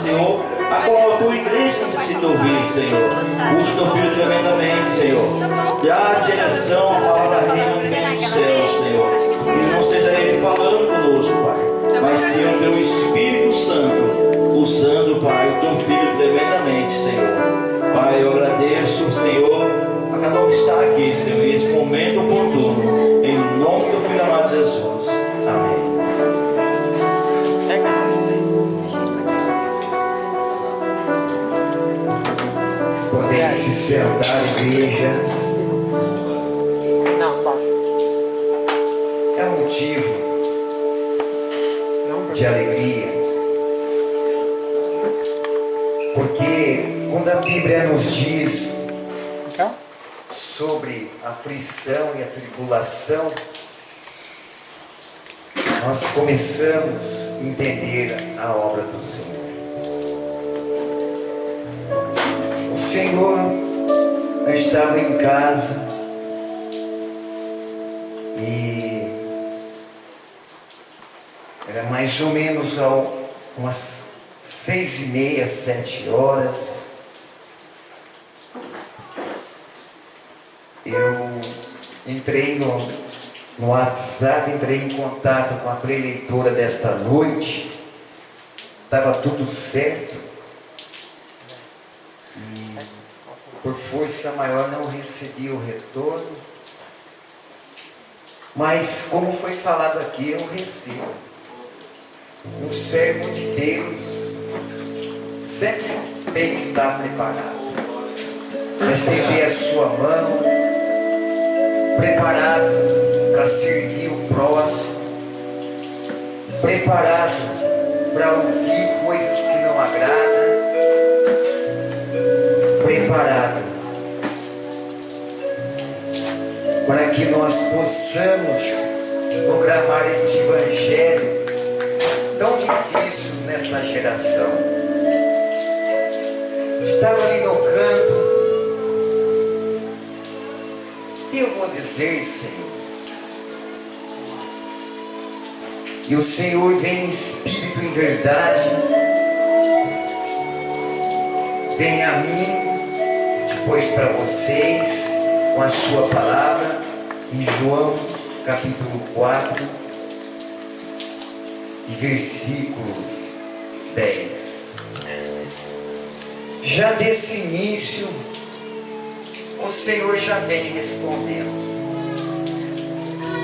Senhor, a qual a tua igreja necessita ouvir, Senhor. Usa o teu filho tremendamente, Senhor. Dá a direção, a palavra reina no meio do céu, Senhor. E não seja ele falando conosco, Pai, mas sim o teu Espírito Santo, usando, Pai, o teu filho tremendamente, Senhor. Pai, eu agradeço, Senhor, a cada um que está aqui, Senhor, nesse momento oportuno, em nome do Filho amado Jesus. Amém. Podem se sentar, igreja. É um motivo de alegria, porque quando a Bíblia nos diz sobre a aflição e a tribulação, nós começamos a entender a obra do Senhor. O Senhor, eu estava em casa e era mais ou menos umas 6h30, 7h. Eu entrei no WhatsApp, entrei em contato com a preleitora desta noite. Estava tudo certo. E por força maior não recebi o retorno. Mas como foi falado aqui, eu recebo. Um servo de Deus sempre tem que estar preparado. Estender a sua mão, preparado para servir o próximo, preparado para ouvir coisas que não agradam, preparado para que nós possamos proclamar este evangelho tão difícil nesta geração. Estava ali no canto e eu vou dizer, Senhor, e o Senhor vem em espírito e em verdade, vem a mim, depois para vocês, com a sua palavra, em João capítulo 4 e versículo 10. Já desse início, o Senhor já vem respondendo.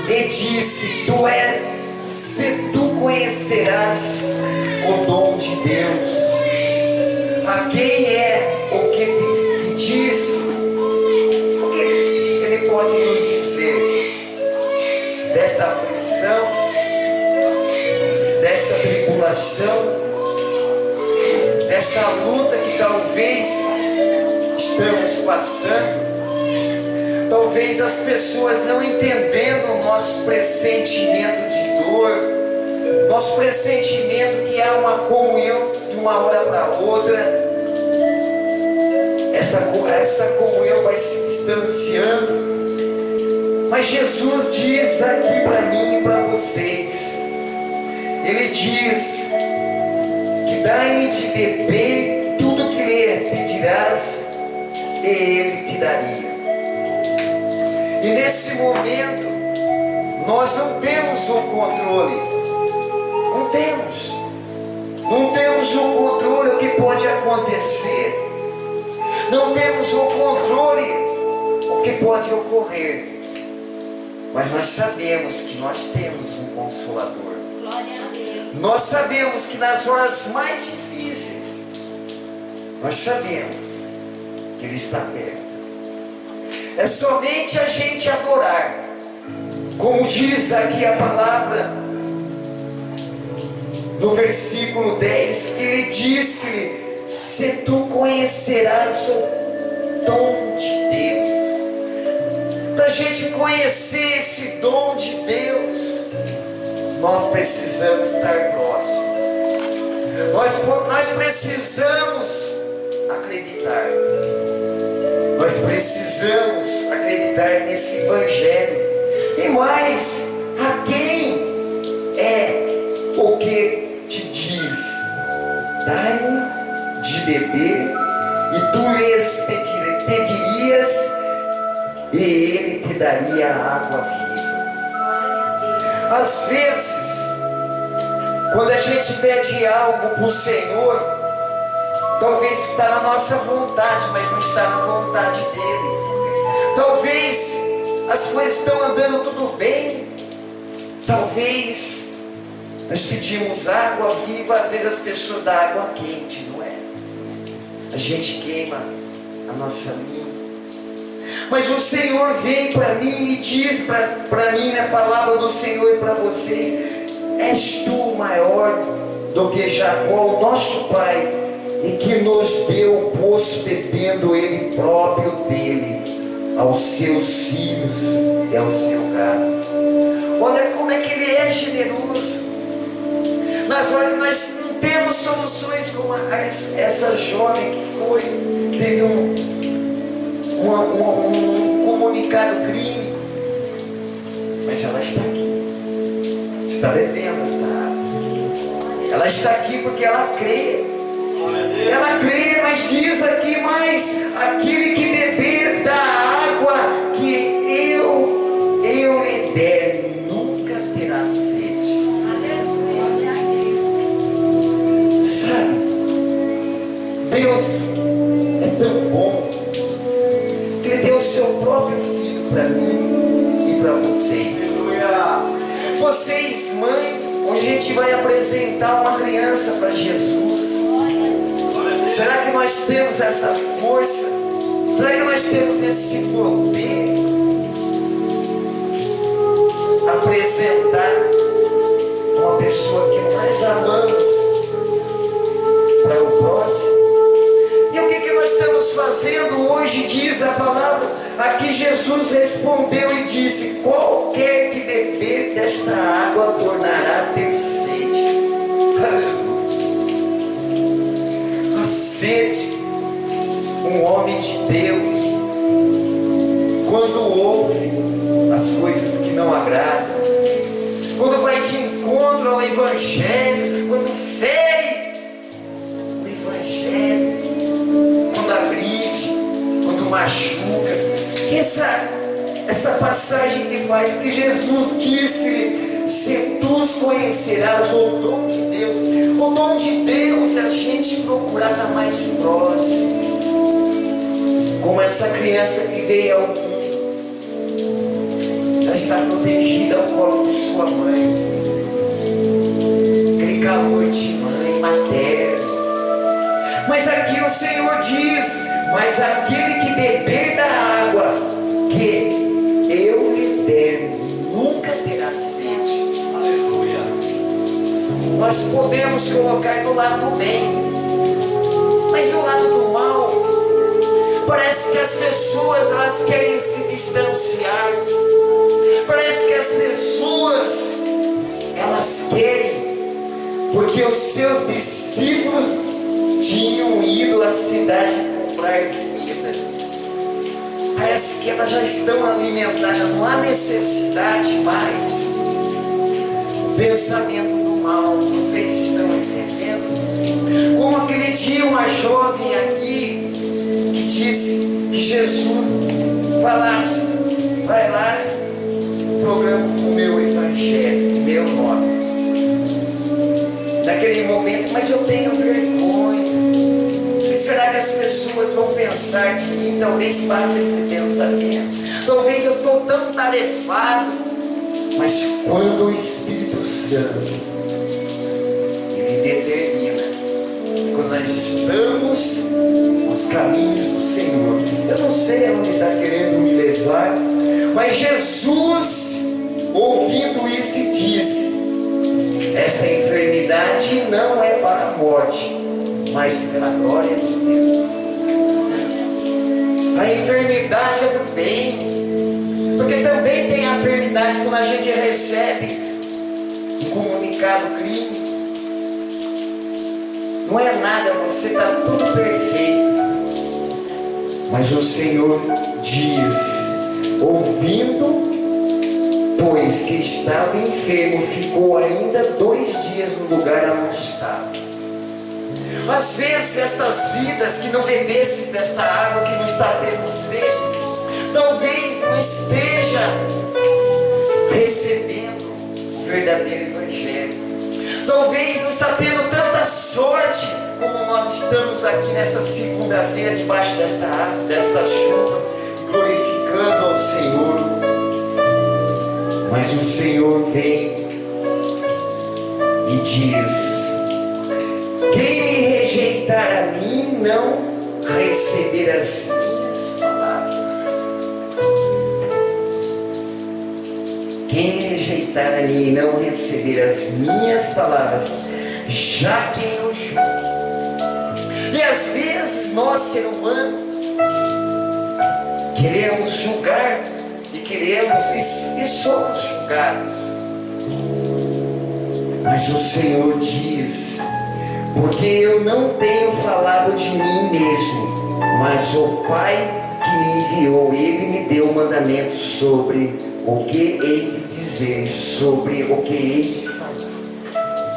Ele disse: se tu conhecerás o dom de Deus, a quem é o que te diz, o que Ele pode nos dizer desta aflição, dessa tribulação, desta luta que talvez estamos passando. Talvez as pessoas não entendendo o nosso pressentimento de dor, nosso pressentimento que há uma comunhão de uma hora para outra, essa comunhão vai se distanciando. Mas Jesus diz aqui para mim e para vocês, Ele diz que dai-me de beber tudo que lhe pedirás, e Ele te daria. E nesse momento, nós não temos o controle. Não temos o controle do que pode acontecer. Não temos o controle do que pode ocorrer. Mas nós sabemos que nós temos um Consolador. Glória a Deus. Nós sabemos que nas horas mais difíceis, nós sabemos que Ele está perto. É somente a gente adorar, como diz aqui a palavra, no versículo 10, Ele disse: se tu conhecerás o dom de Deus. Para a gente conhecer esse dom de Deus, nós precisamos estar próximos. Nós precisamos acreditar. Nós precisamos acreditar nesse evangelho. E mais, a quem é o que te diz: dai-me beber, e tu lhes pedirias, e ele te daria a água viva. Às vezes, quando a gente pede algo para o Senhor, talvez está na nossa vontade, mas não está na vontade dele. Talvez as coisas estão andando tudo bem, talvez nós pedimos água viva, às vezes as pessoas dão água quente, não é? A gente queima a nossa língua. Mas o Senhor vem para mim e diz para mim na palavra do Senhor e para vocês: és tu maior do que Jacó, o nosso pai, e que nos deu o poço, bebendo ele próprio dele, aos seus filhos e ao seu gado. Olha como é que ele é generoso. Nas horas que nós não temos soluções, como essa jovem que teve um comunicado clínico, mas ela está aqui, está bebendo esta água. Ela está aqui porque ela crê. Ela crê, mas diz aqui: mas aquele que beber da água que eu lhe der, nunca terá sede. Sabe, Deus é tão bom que Ele deu o seu próprio filho para mim e para vocês. Vocês, mãe, hoje a gente vai apresentar uma criança para Jesus. Será que nós temos essa força? Será que nós temos esse poder? Apresentar uma pessoa que nós amamos para o próximo. E o que nós estamos fazendo hoje? Diz a palavra, aqui Jesus respondeu e disse: qualquer que beber desta água tornará a ter sede. A sede, um homem de Deus, quando ouve as coisas que não agradam, quando vai de encontro ao Evangelho, quando fere o Evangelho, quando agride, quando machuca, que essa passagem que faz, que Jesus disse: se tu conhecerás o dom de Deus. O dom de Deus é a gente procurar estar mais próximo, como essa criança que veio ao mundo. Ela está protegida ao colo de sua mãe, aquele calor de mãe materna. Mas aqui o Senhor diz: mas aquele que beber da água que eu lhe der, nunca terá sede. Aleluia. Nós podemos colocar do lado do bem, mas do lado do mal, parece que as pessoas elas querem se distanciar. Parece que as pessoas elas querem, porque os seus discípulos tinham ido à cidade comprar comida. Parece que elas já estão alimentadas, não há necessidade mais. O pensamento do mal, vocês estão entendendo? Como aquele dia uma jovem aqui que disse que Jesus falasse: vai lá, programa o meu evangelho, meu nome. Naquele momento, mas eu tenho vergonha. Será que as pessoas vão pensar de mim? Talvez passe esse pensamento. Talvez eu estou tão tarefado. Mas quando o Espírito Santo ele determina, quando nós estamos nos caminhos do Senhor, eu não sei aonde está querendo me levar, mas Jesus, ouvindo isso, disse: esta enfermidade não é para a morte, mas pela glória de Deus. A enfermidade é do bem, porque também tem a enfermidade quando a gente recebe um comunicado clínico. Não é nada, você está tudo perfeito, mas o Senhor diz: ouvindo, pois que estava enfermo, ficou ainda 2 dias no lugar onde estava. Às vezes estas vidas que não bebessem desta água, que não está tendo sede, talvez não esteja recebendo o verdadeiro Evangelho. Talvez não está tendo tanta sorte como nós estamos aqui nesta segunda-feira, debaixo desta árvore, desta chuva, glorificando ao Senhor. Mas o Senhor vem e diz: quem me rejeitar a mim, não receber as minhas palavras. Quem me rejeitar a mim e não receber as minhas palavras, já quem eu julgo. E às vezes nós, ser humano, queremos julgar e somos julgados. Mas o Senhor diz: porque eu não tenho falado de mim mesmo, mas o Pai que me enviou, Ele me deu mandamentos sobre o que hei de dizer, sobre o que hei de falar.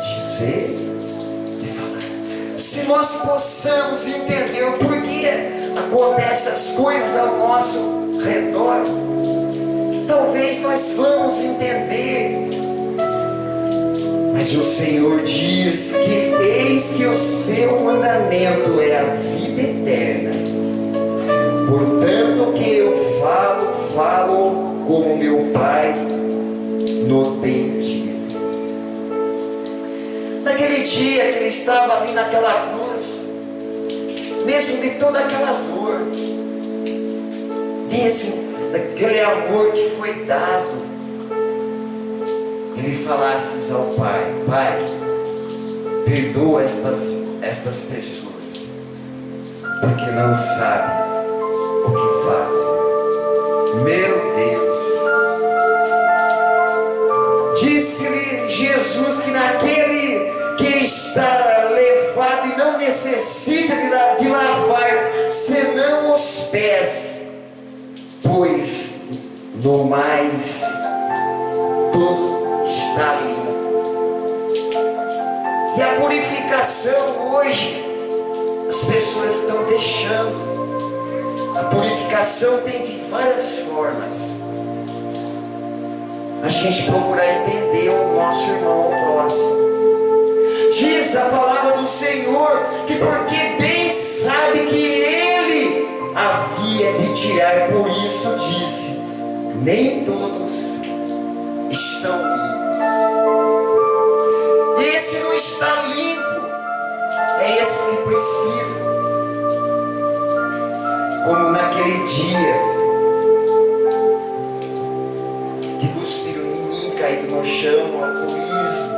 Dizer e falar. Se nós possamos entender o porquê acontecem as coisas ao nosso redor, talvez nós vamos entender. Mas o Senhor diz que eis que o seu mandamento é a vida eterna. Portanto, o que eu falo como meu Pai no tem dito. Naquele dia que ele estava ali naquela cruz, mesmo de toda aquela dor, mesmo daquele amor que foi dado, ele falasse ao Pai: Pai, perdoa estas pessoas, porque não sabem o que fazem. Meu Deus! Disse-lhe Jesus que naquele que está levado e não necessita de lavar, senão os pés, pois no mais todo está limpo. E a purificação hoje as pessoas estão deixando. A purificação tem de várias formas. A gente procurar entender o nosso irmão ao próximo. Diz a palavra do Senhor que porque bem sabe que Ele havia de tirar, por isso disse: nem todos estão limpos. Esse não está limpo, é esse que precisa. Como naquele dia que cuspiram em mim, caído no chão, no alcoolismo.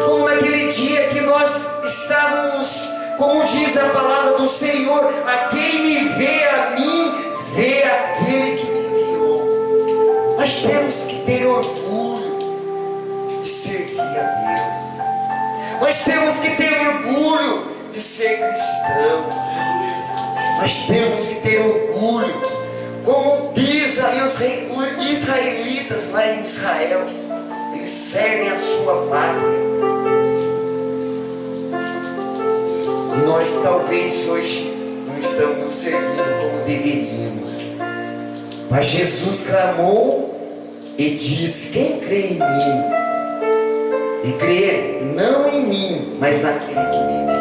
Como naquele dia que nós estávamos, como diz a palavra do Senhor: a quem me vê a mim, vê aquele que me enviou. Nós temos que ter orgulho de servir a Deus. Nós temos que ter orgulho de ser cristão. Nós temos que ter orgulho, como diz ali os israelitas lá em Israel, eles servem a sua pátria. E nós talvez hoje não estamos servindo como deveríamos. Mas Jesus clamou e disse: quem crê em mim, e crê não em mim, mas naquele que me enviou.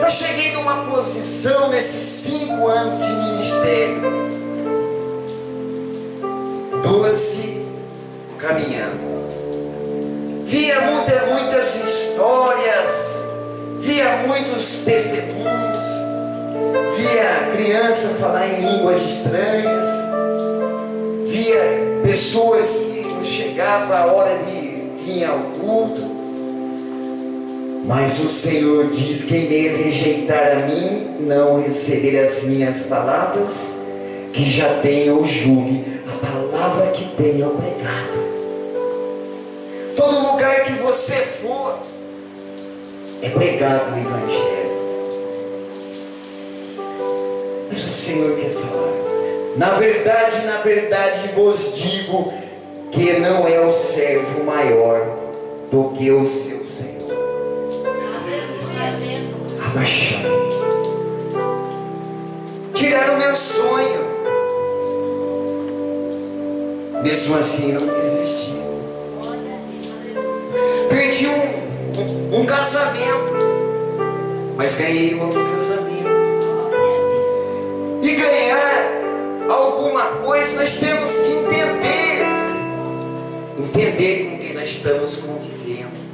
Eu cheguei numa posição nesses 5 anos de ministério, 12 caminhando, via muitas histórias, via muitos testemunhos, via criança falar em línguas estranhas, via pessoas que não chegava a hora de vir ao culto. Mas o Senhor diz: quem me rejeitar a mim, não receber as minhas palavras, que já tenho, julgue a palavra que tenho pregado. Todo lugar que você for, é pregado o Evangelho. Mas o Senhor quer falar: na verdade vos digo que não é o servo maior do que o seu Senhor. paixão. Tiraram o meu sonho. Mesmo assim não desisti. Perdi um casamento, mas ganhei outro casamento. E ganhar alguma coisa nós temos que entender com quem nós estamos convivendo.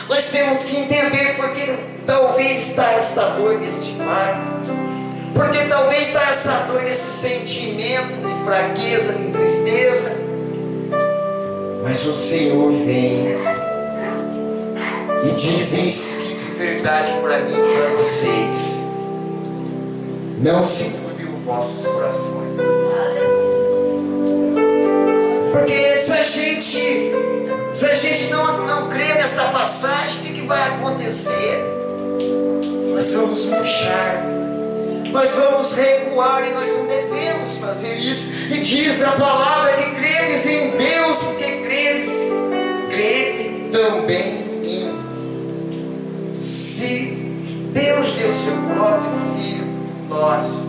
Nós temos que entender porque talvez está esta dor deste parto, porque talvez está essa dor desse sentimento de fraqueza, de tristeza. Mas o Senhor vem e diz em espírito e verdade para mim e para vocês: não se turbe os vossos corações. Porque se a gente não crê nesta passagem, o que vai acontecer? Nós vamos murchar, nós vamos recuar, e nós não devemos fazer isso. E diz a palavra que credes em Deus, porque crede também em mim. Se Deus deu seu próprio Filho por nós,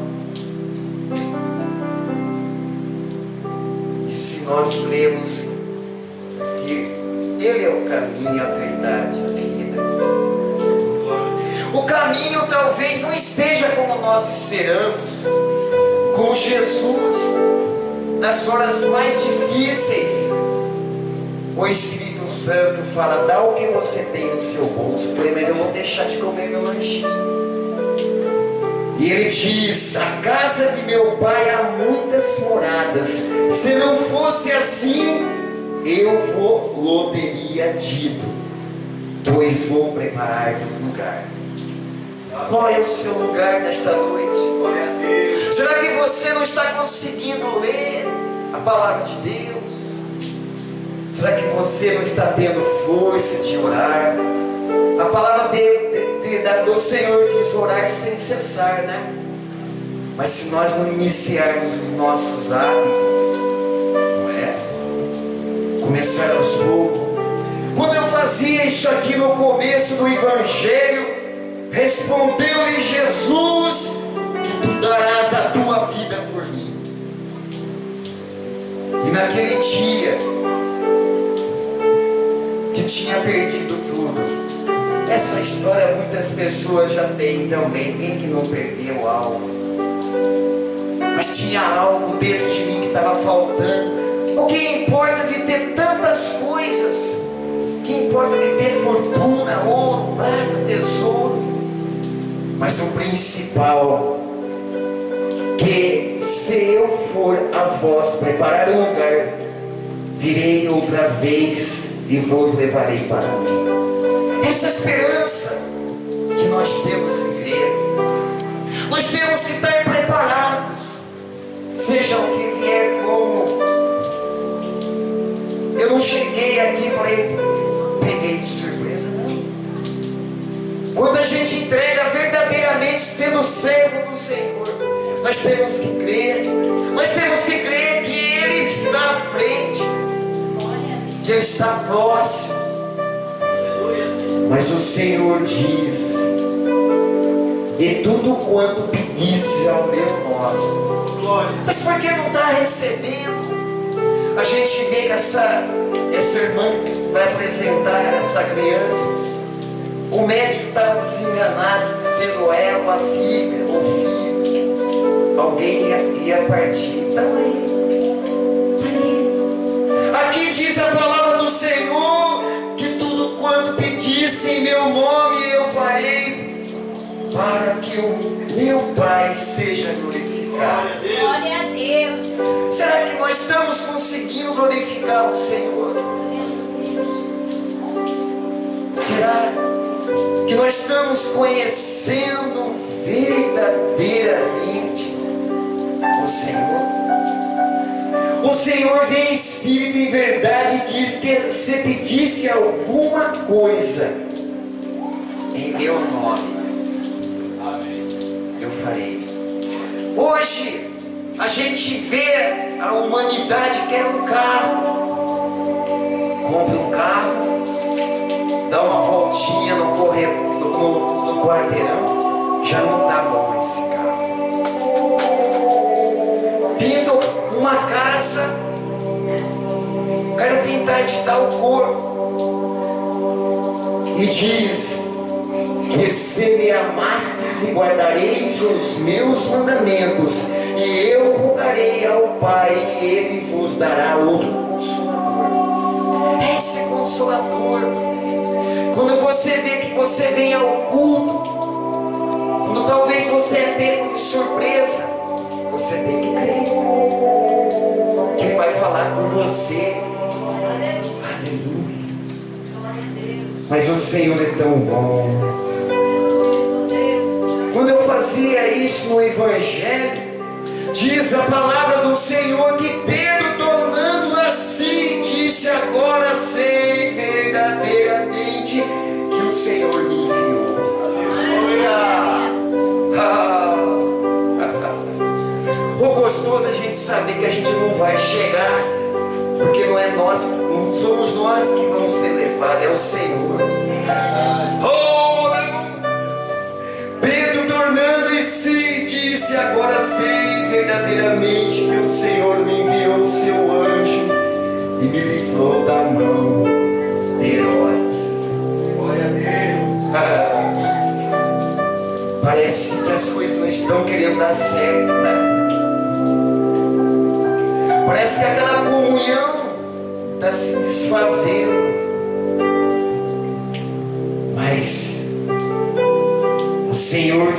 e se nós cremos que Ele é o caminho, a verdade, a vida, o caminho talvez não esteja como nós esperamos. Com Jesus, nas horas mais difíceis, o Espírito Santo fala: dá o que você tem no seu bolso. Eu falei: mas eu vou deixar de comer meu lanchinho. E ele diz: a casa de meu pai há muitas moradas. Se não fosse assim, eu vou teria dito, pois vou preparar-vos um lugar. Qual é o seu lugar nesta noite? Glória a Deus. Será que você não está conseguindo ler a palavra de Deus? Será que você não está tendo força de orar? A palavra do Senhor diz orar sem cessar, né? Mas se nós não iniciarmos os nossos hábitos, não é? Começar aos poucos. Quando eu fazia isso aqui no começo do Evangelho, respondeu-lhe Jesus: que tu darás a tua vida por mim. E naquele dia que tinha perdido tudo, essa história muitas pessoas já têm também. Quem que não perdeu algo? Mas tinha algo dentro de mim que estava faltando. O que importa de ter tantas coisas? O que importa de ter fortuna, ouro, prata, tesouro? Mas o principal, que se eu for a vós preparar um lugar, virei outra vez e vos levarei para mim. Essa esperança que nós temos que crer. Nós temos que estar preparados, seja o que vier. Como eu não cheguei aqui e falei, peguei de surpresa, não. Quando a gente entrega verdadeiramente sendo servo do Senhor, nós temos que crer. Nós temos que crer que Ele está à frente, que Ele está próximo. Mas o Senhor diz: e tudo quanto pedisses ao meu nome. Mas por que não está recebendo? A gente vê que essa irmã vai apresentar essa criança. O médico estava desenganado, dizendo ela, a filha ou filho, alguém ia partir. Então aqui diz a palavra do Senhor: que tudo quanto pedisse em meu nome eu farei, para que o meu Pai seja glorificado. Glória a Deus. Será que nós estamos conseguindo glorificar o Senhor? Será que nós estamos conhecendo verdadeiramente o Senhor? O Senhor vem em espírito e em verdade e diz que se pedisse alguma coisa em meu nome, eu farei. Hoje a gente vê a humanidade quer um carro. Compra um carro, dá uma voltinha no quarteirão, o corpo. E diz: que se me amastes e guardareis os meus mandamentos, e eu rogarei ao Pai, e Ele vos dará outro Consolador. Esse é Consolador. Quando você vê que você vem ao culto, quando talvez você é pego de surpresa, você tem que crer que vai falar por você. Aleluia. Mas o Senhor é tão bom. Quando eu fazia isso no Evangelho, diz a palavra do Senhor que Pedro, tornando assim, disse: agora sei verdadeiramente que o Senhor me enviou. O gostoso é a gente saber que a gente não vai chegar, porque não é nós, não somos nós que vamos ser levados, é o Senhor. Pedro, tornando em si, disse: agora sei verdadeiramente que o Senhor me enviou o seu anjo e me livrou da mão de Herodes. Glória a Deus. Parece que as coisas não estão querendo dar certo, né? Parece que aquela comunhão está se desfazendo. Mas o Senhor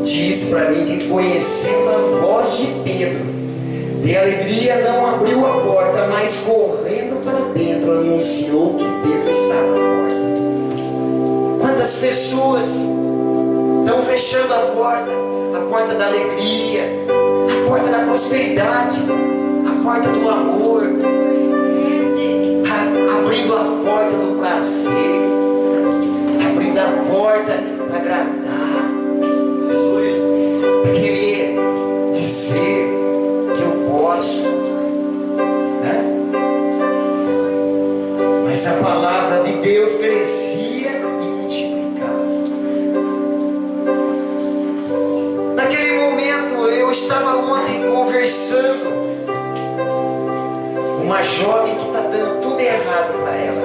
diz para mim que, conhecendo a voz de Pedro, de alegria não abriu a porta, mas correndo para dentro anunciou que Pedro estava à porta. Quantas pessoas estão fechando a porta da alegria, a porta da prosperidade, a porta do amor, abrindo a porta do prazer, abrindo a porta para agradar, para querer dizer que eu posso, né? Mas a palavra de Deus crescia e multiplicava. Naquele momento eu estava ontem conversando com uma jovem que está dando tudo errado para ela.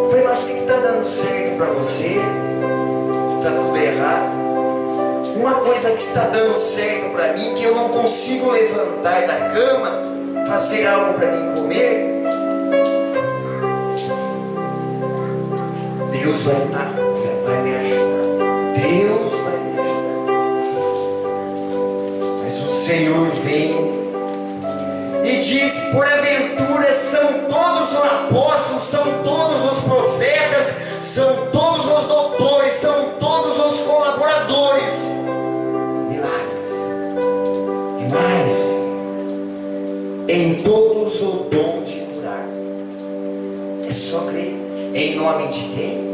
Eu falei: mas o que está dando certo para você? Está tudo errado. Uma coisa que está dando certo para mim, que eu não consigo levantar da cama, fazer algo para mim comer, Deus vai me ajudar. Deus vai me ajudar. Mas o Senhor vem e diz: porventura são todos os apóstolos, são todos os profetas, são todos os doutores, são todos os colaboradores. Milagres. E mais, em todos o dom de curar. É só crer. Em nome de quem?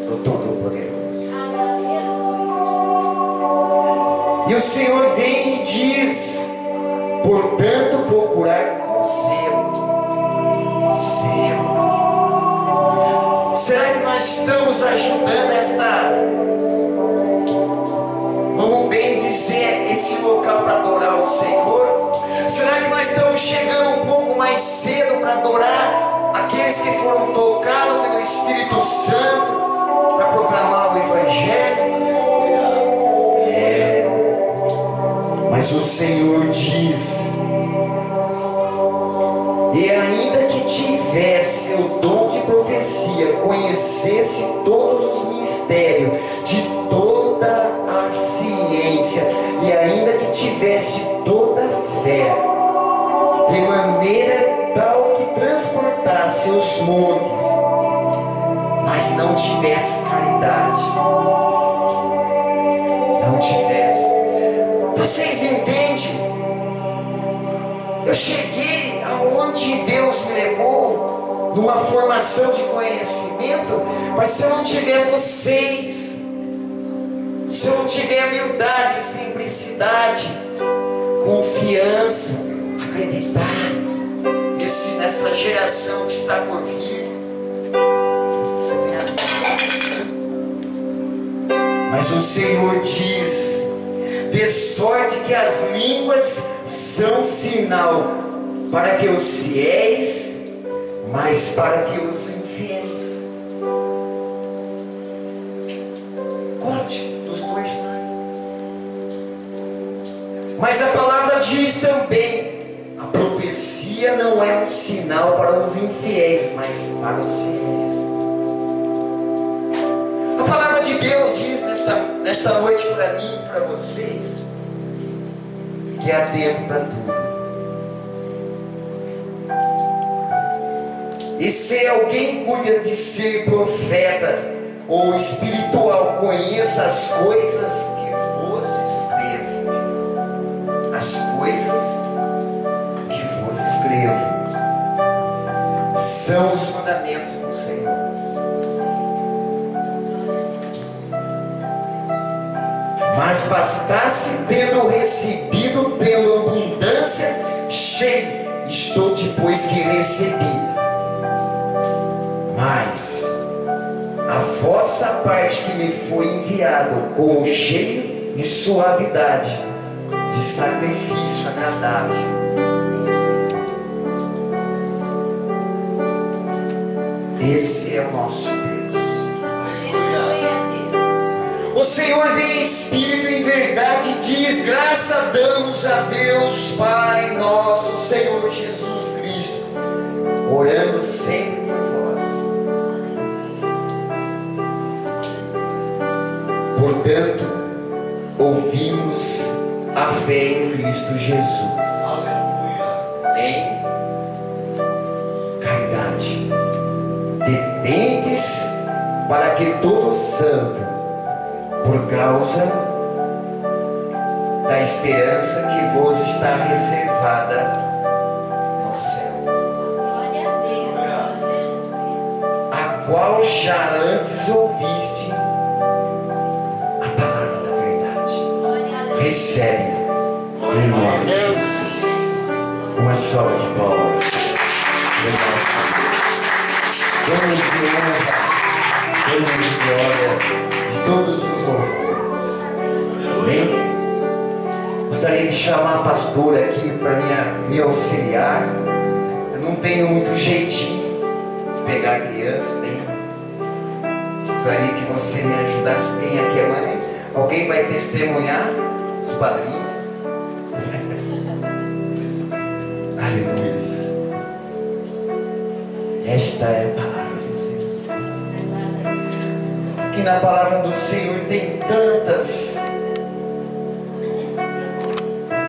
Do Todo-Poderoso. E o Senhor vem e diz: portanto, procurar com zelo. Será que nós estamos ajudando vamos bem dizer, esse local para adorar o Senhor? Será que nós estamos chegando um pouco mais cedo para adorar aqueles que foram tocados pelo Espírito Santo para proclamar o Evangelho? Mas o Senhor diz: e ainda que tivesse o dom de profecia, conhecesse todos os mistérios, de toda a ciência, e ainda que tivesse toda a fé, de maneira tal que transportasse os montes, mas não tivesse caridade, não tivesse. Vocês entendem? Eu cheguei aonde Deus me levou, numa formação de conhecimento, mas se eu não tiver vocês, se eu não tiver humildade, simplicidade, confiança, acreditar nessa geração que está por vir, mas o Senhor diz: de sorte que as línguas são sinal para que os fiéis mas para que os infiéis, corte dos dois lados. Mas a palavra diz também: a profecia não é um sinal para os infiéis, mas para os fiéis. A palavra de Deus diz nesta noite para mim e para vocês que há tempo para tudo. E se alguém cuida de ser profeta ou espiritual, conheça as coisas que vos escrevo. As coisas que vos escrevo são os mandamentos do Senhor. Mas bastasse tendo recebido pela abundância, cheio estou depois que recebi. Mas a vossa parte que me foi enviado com cheio e suavidade de sacrifício agradável. Esse é o nosso Deus. O Senhor vem em espírito e em verdade, diz: graça damos a Deus Pai nosso Senhor Jesus Cristo, orando sempre por vós. Portanto, ouvimos a fé em Cristo Jesus, em caridade, detentes para que todo santo, por causa da esperança que vos está reservada no céu, a qual já antes ouviste a palavra da verdade. Recebe em nome de Jesus. Uma salva de palmas. Damos de honra, damos de glória de todos os louvores. Amém? Gostaria de chamar a pastora aqui para me auxiliar. Eu não tenho muito jeitinho de pegar a criança, bem. Gostaria que você me ajudasse bem aqui, a mãe. Alguém vai testemunhar? Os padrinhos. Aleluia. Esta é a palavra do Senhor. Que na palavra do Senhor tem tantas